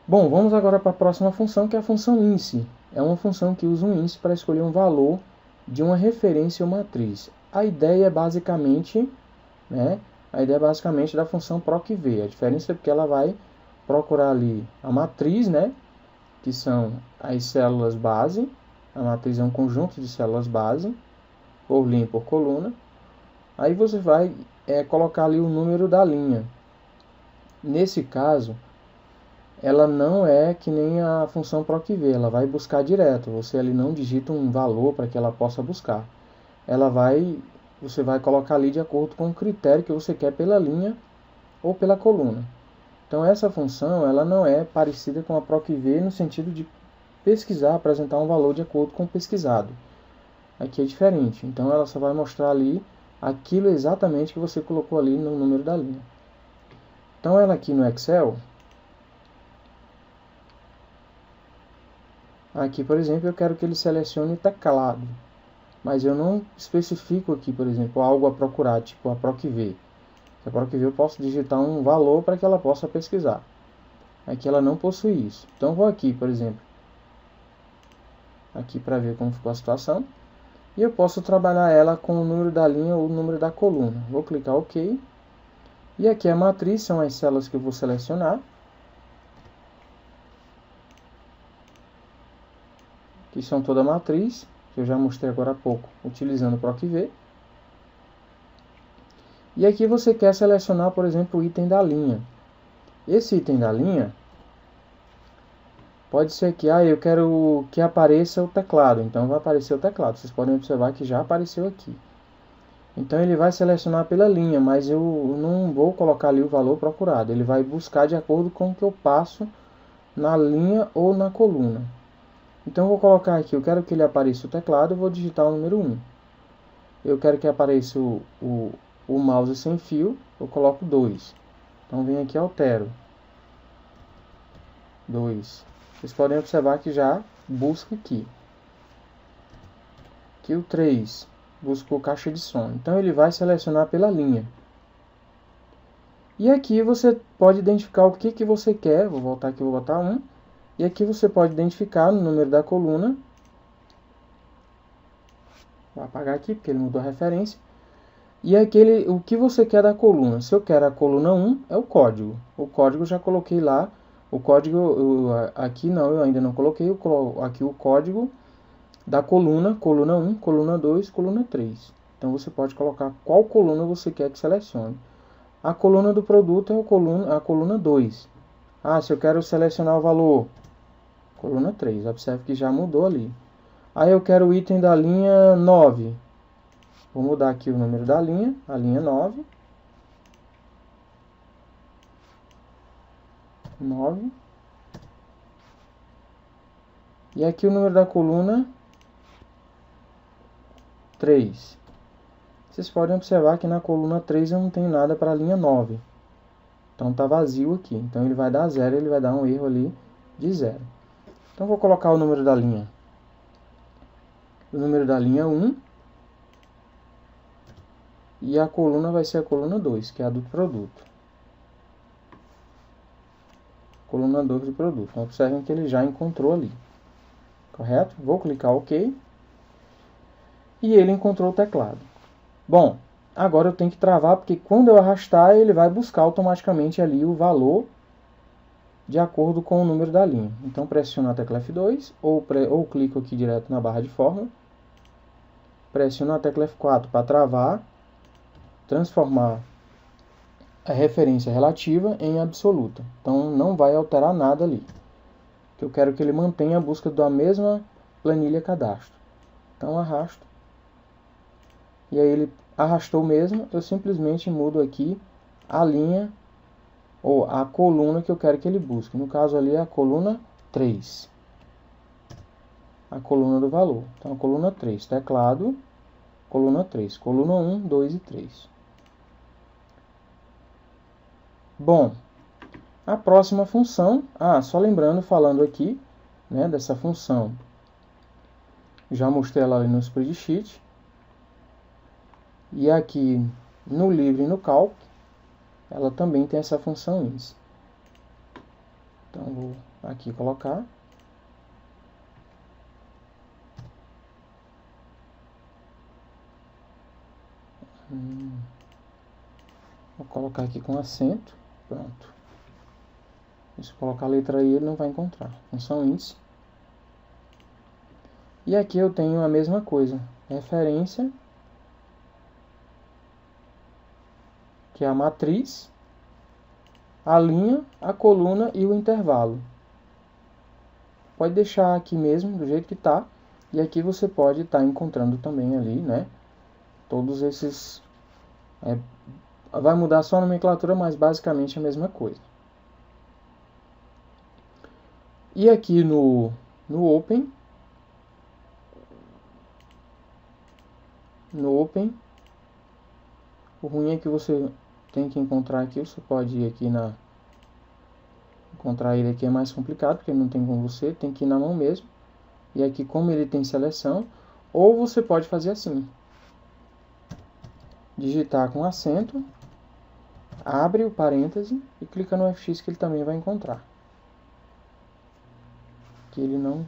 Bom, vamos agora para a próxima função, que é a função índice. É uma função que usa um índice para escolher um valor de uma referência ou matriz. A ideia é basicamente, da função procv. A diferença é porque ela vai procurar ali a matriz, que são as células base. A matriz é um conjunto de células base, por linha e por coluna. Aí você vai colocar ali o número da linha. Nesse caso, ela não é que nem a função procv, ela vai buscar direto. Você ali não digita um valor para que ela possa buscar. Você vai colocar ali de acordo com o critério que você quer pela linha ou pela coluna. Então essa função ela não é parecida com a procv no sentido de pesquisar, apresentar um valor de acordo com o pesquisado. Aqui é diferente. Então ela só vai mostrar ali aquilo exatamente que você colocou ali no número da linha. Então ela aqui no Excel, aqui por exemplo eu quero que ele selecione teclado, mas eu não especifico aqui, por exemplo, algo a procurar, tipo a procv. A procv eu posso digitar um valor para que ela possa pesquisar. Aqui ela não possui isso. Então vou aqui, por exemplo, aqui para ver como ficou a situação. E eu posso trabalhar ela com o número da linha ou o número da coluna. Vou clicar OK. E aqui a matriz são as células que eu vou selecionar. Que são toda a matriz, que eu já mostrei agora há pouco, utilizando o procv. E aqui você quer selecionar, por exemplo, o item da linha. Esse item da linha pode ser que eu quero que apareça o teclado, então vai aparecer o teclado. Vocês podem observar que já apareceu aqui. Então ele vai selecionar pela linha, mas eu não vou colocar ali o valor procurado. Ele vai buscar de acordo com o que eu passo na linha ou na coluna. Então eu vou colocar aqui, eu quero que ele apareça o teclado, eu vou digitar o número 1. Eu quero que apareça o mouse sem fio, eu coloco 2. Então venho aqui e altero. 2. Vocês podem observar que já busca aqui. Aqui o 3 buscou caixa de som. Então ele vai selecionar pela linha. E aqui você pode identificar o que você quer. Vou voltar aqui, vou botar 1. E aqui você pode identificar no número da coluna. Vou apagar aqui porque ele mudou a referência. E o que você quer da coluna. Se eu quero a coluna 1, é o código. O código eu já coloquei lá. O código, aqui não, eu ainda não coloquei. Eu coloco aqui o código da coluna 1, coluna 2, coluna 3. Então você pode colocar qual coluna você quer que selecione. A coluna do produto é a coluna 2. Se eu quero selecionar o valor, coluna 3. Observe que já mudou ali. Aí eu quero o item da linha 9. Vou mudar aqui o número da linha, a linha 9. 9. E aqui o número da coluna 3. Vocês podem observar que na coluna 3 eu não tenho nada para a linha 9. Então está vazio aqui. Então ele vai dar 0, ele vai dar um erro ali de 0. Então vou colocar o número da linha. O número da linha 1. E a coluna vai ser a coluna 2, que é a do produto. coluna 2 do produto. Observem que ele já encontrou ali. Correto? Vou clicar OK. E ele encontrou o teclado. Bom, agora eu tenho que travar, porque quando eu arrastar, ele vai buscar automaticamente ali o valor de acordo com o número da linha. Então, pressiono a tecla F2, ou clico aqui direto na barra de fórmula. Pressiono a tecla F4 para travar, transformar a referência relativa em absoluta. Então, não vai alterar nada ali. Eu quero que ele mantenha a busca da mesma planilha cadastro. Então, arrasto. E aí ele arrastou mesmo, eu simplesmente mudo aqui a linha ou a coluna que eu quero que ele busque. No caso ali é a coluna 3. A coluna do valor. Então a coluna 3, teclado, coluna 3, coluna 1, 2 e 3. Bom, a próxima função, só lembrando, falando aqui, né, dessa função, já mostrei ela ali no spreadsheet. E aqui no livre e no calc, ela também tem essa função índice. Então, vou aqui colocar. Vou colocar aqui com acento. Pronto. Se colocar a letra I, ele não vai encontrar. Função índice. E aqui eu tenho a mesma coisa. Referência, que é a matriz, a linha, a coluna e o intervalo. Pode deixar aqui mesmo, do jeito que está. E aqui você pode estar encontrando também ali, né? Todos esses... vai mudar só a nomenclatura, mas basicamente a mesma coisa. E aqui no Open... o ruim é que você tem que encontrar aqui, você pode ir aqui encontrar ele aqui é mais complicado, porque ele não tem com você, tem que ir na mão mesmo. E aqui, como ele tem seleção, ou você pode fazer assim. Digitar com acento, abre o parêntese e clica no FX que ele também vai encontrar. Que ele não...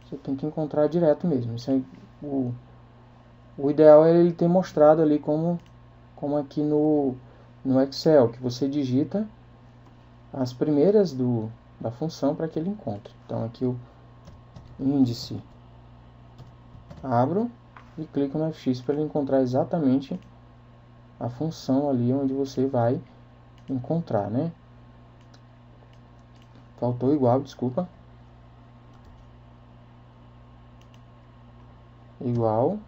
Você tem que encontrar direto mesmo. Isso aí, o ideal é ele ter mostrado ali como aqui no Excel, que você digita as primeiras da função para que ele encontre. Então aqui o índice, abro e clico no FX para ele encontrar exatamente a função ali onde você vai encontrar, né? Faltou igual, desculpa. Igual,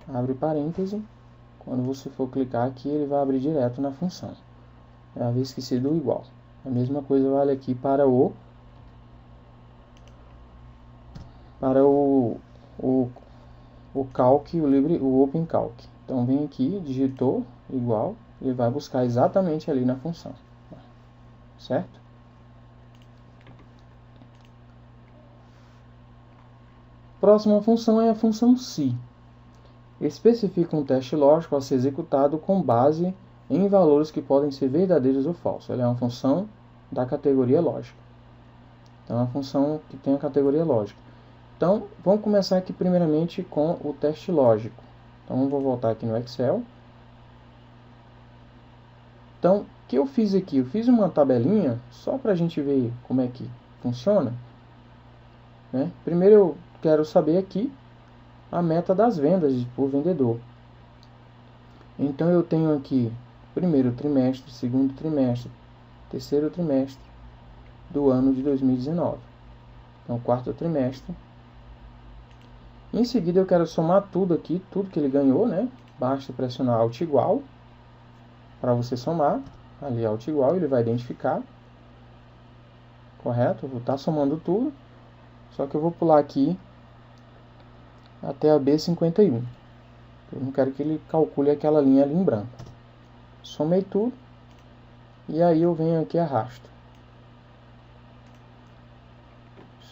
abre parêntese, quando você for clicar aqui ele vai abrir direto na função. Eu havia esquecido do igual. A mesma coisa vale aqui para o calc, o Open Calc. Então vem aqui, digitou igual, ele vai buscar exatamente ali na função. Certo? Próxima função é a função se. Especifica um teste lógico a ser executado com base em valores que podem ser verdadeiros ou falsos. Ela é uma função da categoria lógica. Então, é uma função que tem a categoria lógica. Então, vamos começar aqui primeiramente com o teste lógico. Então, vou voltar aqui no Excel. Então, o que eu fiz aqui? Eu fiz uma tabelinha só para a gente ver como é que funciona. Né? Primeiro, eu quero saber aqui a meta das vendas por vendedor. Então, eu tenho aqui primeiro trimestre, segundo trimestre, terceiro trimestre do ano de 2019. Então, quarto trimestre. Em seguida, eu quero somar tudo aqui, tudo que ele ganhou, né? Basta pressionar Alt igual para você somar. Ali, Alt igual, ele vai identificar. Correto? Eu vou estar somando tudo. Só que eu vou pular aqui até a B51. Eu não quero que ele calcule aquela linha ali em branco. Somei tudo. E aí eu venho aqui e arrasto.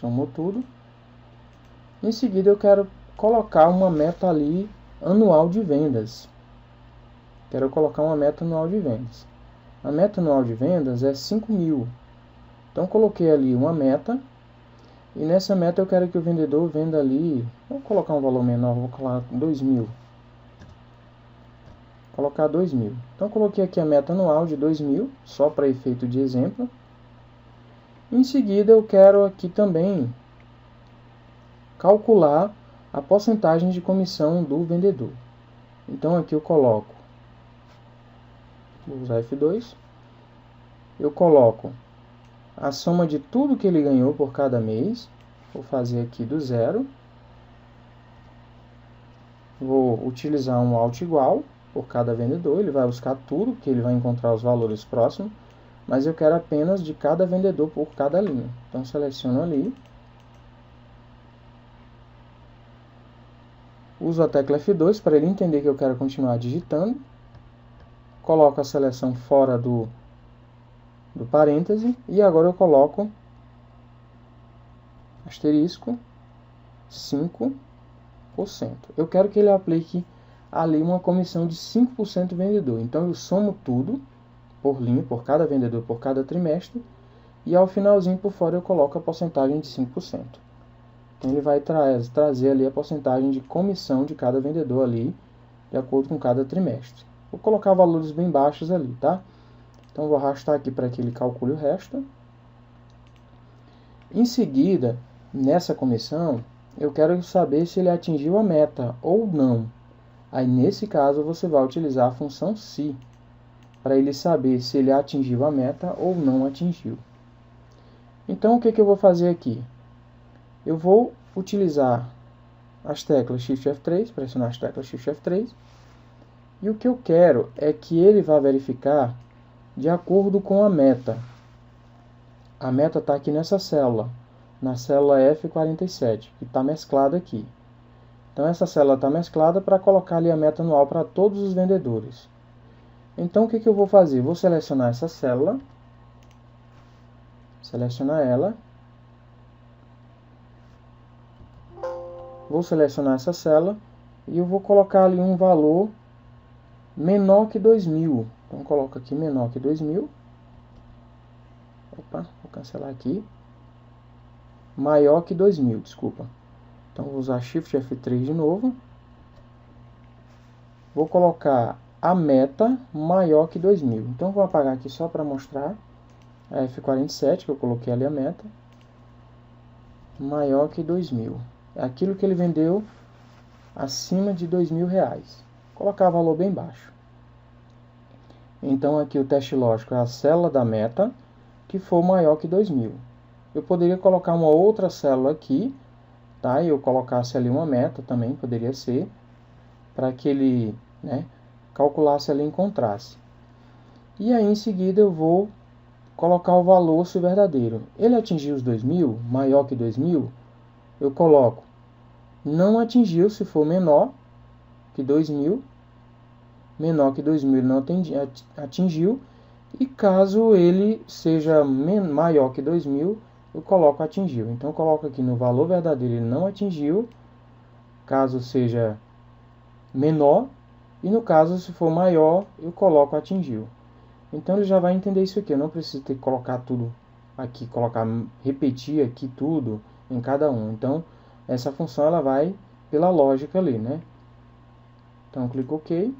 Somou tudo. Em seguida eu quero colocar uma meta ali anual de vendas. Quero colocar uma meta anual de vendas. A meta anual de vendas é 5.000. Então, coloquei ali uma meta. E nessa meta eu quero que o vendedor venda ali... Vou colocar um valor menor, vou colocar 2.000. Colocar 2.000. Então, coloquei aqui a meta anual de 2.000, só para efeito de exemplo. Em seguida, eu quero aqui também calcular a porcentagem de comissão do vendedor. Então, aqui eu coloco, vou usar F2, eu coloco a soma de tudo que ele ganhou por cada mês. Vou fazer aqui do zero. Vou utilizar um alt igual por cada vendedor. Ele vai buscar tudo, que ele vai encontrar os valores próximos. Mas eu quero apenas de cada vendedor por cada linha. Então, seleciono ali. Uso a tecla F2 para ele entender que eu quero continuar digitando. Coloco a seleção fora do parêntese. E agora eu coloco asterisco 5%. Eu quero que ele aplique ali uma comissão de 5% vendedor. Então, eu somo tudo por linha, por cada vendedor, por cada trimestre. E ao finalzinho, por fora, eu coloco a porcentagem de 5%. Então, ele vai trazer ali a porcentagem de comissão de cada vendedor ali, de acordo com cada trimestre. Vou colocar valores bem baixos ali, tá? Então, vou arrastar aqui para que ele calcule o resto. Em seguida, nessa comissão, eu quero saber se ele atingiu a meta ou não. Aí, nesse caso, você vai utilizar a função se, para ele saber se ele atingiu a meta ou não atingiu. Então, o que eu vou fazer aqui? Eu vou utilizar as teclas Shift F3, pressionar as teclas Shift F3, e o que eu quero é que ele vá verificar de acordo com a meta. A meta está aqui nessa célula, na célula F47, que está mesclada aqui. Então, essa célula está mesclada para colocar ali a meta anual para todos os vendedores. Então, o que eu vou fazer? Vou selecionar essa célula, selecionar ela, vou selecionar essa célula e eu vou colocar ali um valor menor que 2.000. Então, coloco aqui menor que 2.000. Opa, vou cancelar aqui. Maior que 2.000, desculpa. Então, vou usar Shift F3 de novo. Vou colocar a meta maior que 2.000. Então, vou apagar aqui só para mostrar a F47, que eu coloquei ali a meta. Maior que 2.000. É aquilo que ele vendeu acima de R$2.000. Colocar valor bem baixo. Então, aqui o teste lógico é a célula da meta que for maior que 2.000. Eu poderia colocar uma outra célula aqui, tá? E eu colocasse ali uma meta também, poderia ser, para que ele, calculasse ali e encontrasse. E aí, em seguida, eu vou colocar o valor se verdadeiro. Ele atingiu os 2.000, maior que 2.000, eu coloco não atingiu se for menor que 2.000, menor que 2.000 ele não atingiu, e caso ele seja maior que 2.000, eu coloco atingiu. Então, eu coloco aqui no valor verdadeiro ele não atingiu, caso seja menor, e no caso, se for maior, eu coloco atingiu. Então, ele já vai entender isso aqui. Eu não preciso ter que colocar tudo aqui, repetir aqui tudo em cada um. Então, essa função ela vai pela lógica ali, né? Então, clico OK.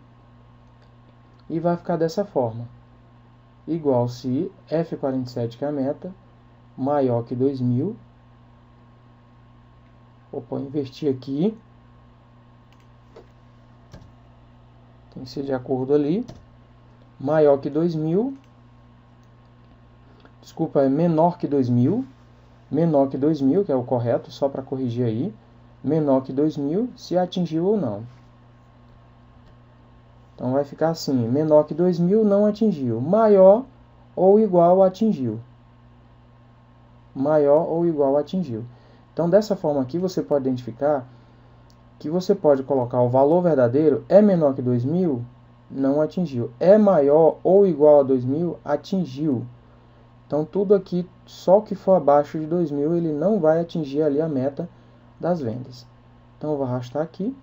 E vai ficar dessa forma. Igual se F47, que é a meta, maior que 2.000. Opa, eu inverti aqui. Tem que ser de acordo ali. Maior que 2.000. Desculpa, é menor que 2.000. Menor que 2.000, que é o correto, só para corrigir aí. Menor que 2.000, se atingiu ou não. Então, vai ficar assim, menor que 2.000, não atingiu. Maior ou igual atingiu. Maior ou igual atingiu. Então, dessa forma aqui, você pode identificar que você pode colocar o valor verdadeiro, é menor que 2.000, não atingiu. É maior ou igual a 2.000, atingiu. Então, tudo aqui, só que for abaixo de 2.000, ele não vai atingir ali a meta das vendas. Então, eu vou arrastar aqui.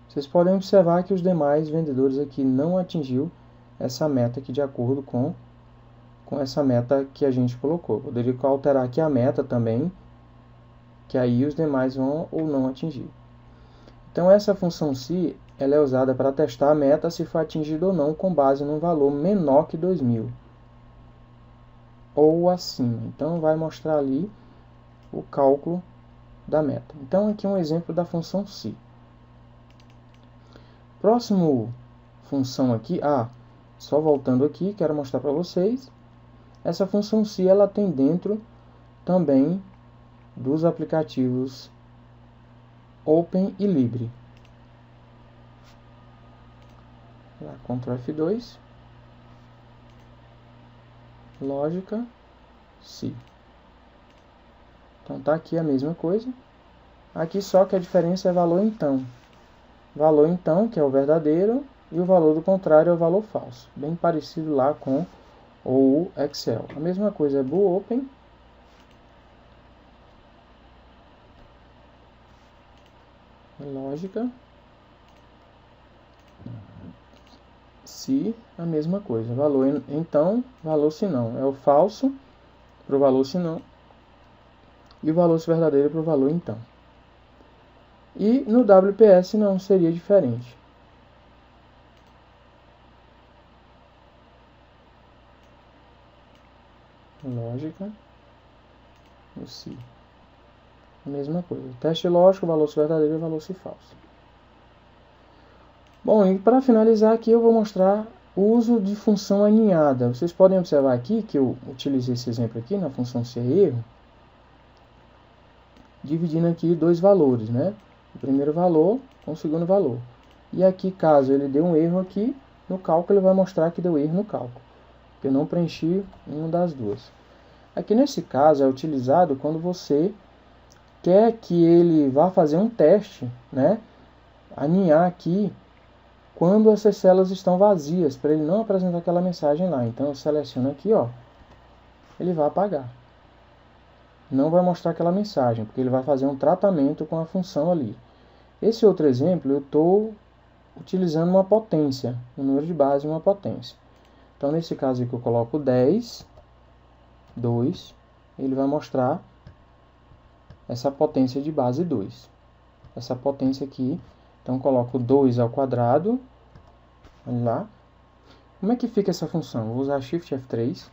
Vocês podem observar que os demais vendedores aqui não atingiu essa meta aqui de acordo com essa meta que a gente colocou. Poderia alterar aqui a meta também, que aí os demais vão ou não atingir. Então essa função se, ela é usada para testar a meta se foi atingida ou não com base num valor menor que 2.000 ou acima. Então vai mostrar ali o cálculo da meta. Então aqui um exemplo da função se. Próximo função aqui, só voltando aqui, quero mostrar para vocês. Essa função se, ela tem dentro também dos aplicativos Open e Libre. Ctrl F2, lógica, se. Então tá aqui a mesma coisa. Aqui só que a diferença é valor então. Valor então, que é o verdadeiro, e o valor do contrário é o valor falso. Bem parecido lá com o Excel. A mesma coisa é bool open. Lógica. Se, a mesma coisa. Valor então, valor se não. É o falso para o valor se não. E o valor se verdadeiro para o valor então. E no WPS não seria diferente. Lógica. O se. A mesma coisa. Teste lógico, valor se verdadeiro e valor se falso. Bom, e para finalizar aqui eu vou mostrar o uso de função aninhada. Vocês podem observar aqui que eu utilizei esse exemplo aqui na função se erro, dividindo aqui dois valores, né? O primeiro valor com o segundo valor. E aqui, caso ele dê um erro aqui no cálculo, ele vai mostrar que deu erro no cálculo. Eu não preenchi uma das duas. Aqui nesse caso é utilizado quando você quer que ele vá fazer um teste, né? Aninhar aqui quando essas células estão vazias, para ele não apresentar aquela mensagem lá. Então eu seleciono aqui, ele vai apagar. Não vai mostrar aquela mensagem, porque ele vai fazer um tratamento com a função ali. Esse outro exemplo, eu estou utilizando uma potência, um número de base e uma potência. Então nesse caso aqui eu coloco 10, 2, ele vai mostrar essa potência de base 2. Essa potência aqui, então coloco 2 ao quadrado, olha lá. Como é que fica essa função? Vou usar Shift F3.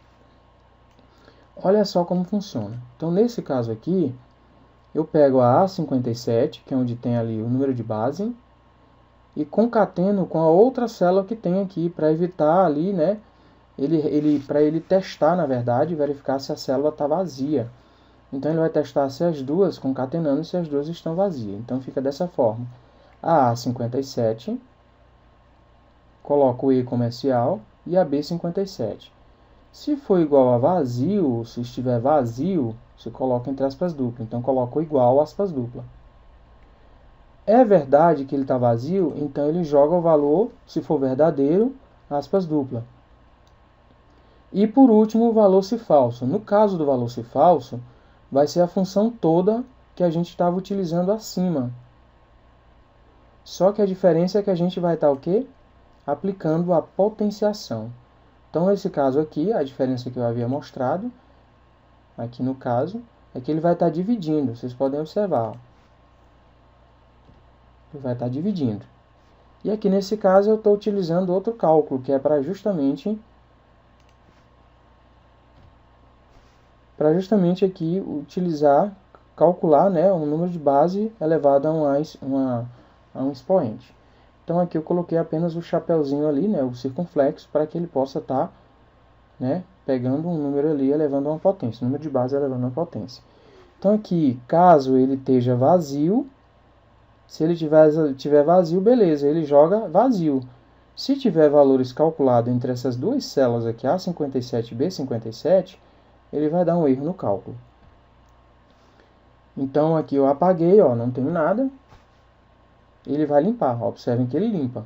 Olha só como funciona. Então nesse caso aqui, eu pego a A57, que é onde tem ali o número de base, e concateno com a outra célula que tem aqui, para evitar ali, né, para ele testar, na verdade, verificar se a célula está vazia. Então ele vai testar se as duas, concatenando, se as duas estão vazias. Então fica dessa forma. A A57, coloco o E comercial e a B57. Se for igual a vazio, se estiver vazio, você coloca entre aspas duplas. Então coloco igual aspas dupla. É verdade que ele está vazio, então ele joga o valor, se for verdadeiro, aspas dupla. E por último, o valor se falso. No caso do valor se falso, vai ser a função toda que a gente estava utilizando acima. Só que a diferença é que a gente vai estar o quê? Aplicando a potenciação. Então, nesse caso aqui, a diferença que eu havia mostrado, aqui no caso, é que ele vai estar dividindo. Vocês podem observar. Ele vai estar dividindo. E aqui nesse caso eu estou utilizando outro cálculo, que é para justamente aqui calcular, né, um número de base elevado a um expoente. Então aqui eu coloquei apenas o chapeuzinho ali, né, o circunflexo, para que ele possa estar, né, pegando um número ali elevando a uma potência, número de base elevando a uma potência. Então aqui, caso ele esteja vazio, se ele tiver vazio, beleza, ele joga vazio. Se tiver valores calculados entre essas duas células aqui, A57 e B57, ele vai dar um erro no cálculo. Então aqui eu apaguei, não tenho nada. Ele vai limpar, observem que ele limpa.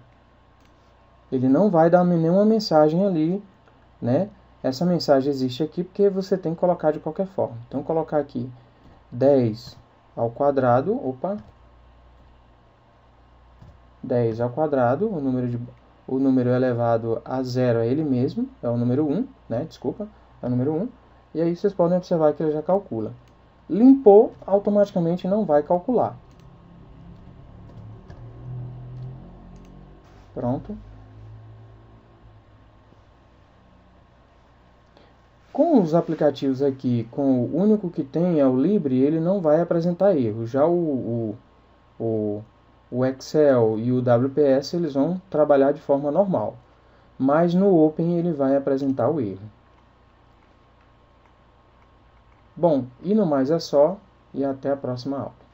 Ele não vai dar nenhuma mensagem ali, né? Essa mensagem existe aqui porque você tem que colocar de qualquer forma. Então colocar aqui 10 ao quadrado, 10 ao quadrado, o número elevado a zero é ele mesmo, é o número 1, né? Desculpa, é o número 1. E aí vocês podem observar que ele já calcula. Limpou, automaticamente não vai calcular. Pronto. Com os aplicativos aqui, com o único que tem é o Libre, ele não vai apresentar erro. Já o Excel e o WPS eles vão trabalhar de forma normal. Mas no Open ele vai apresentar o erro. Bom, e no mais é só, e até a próxima aula.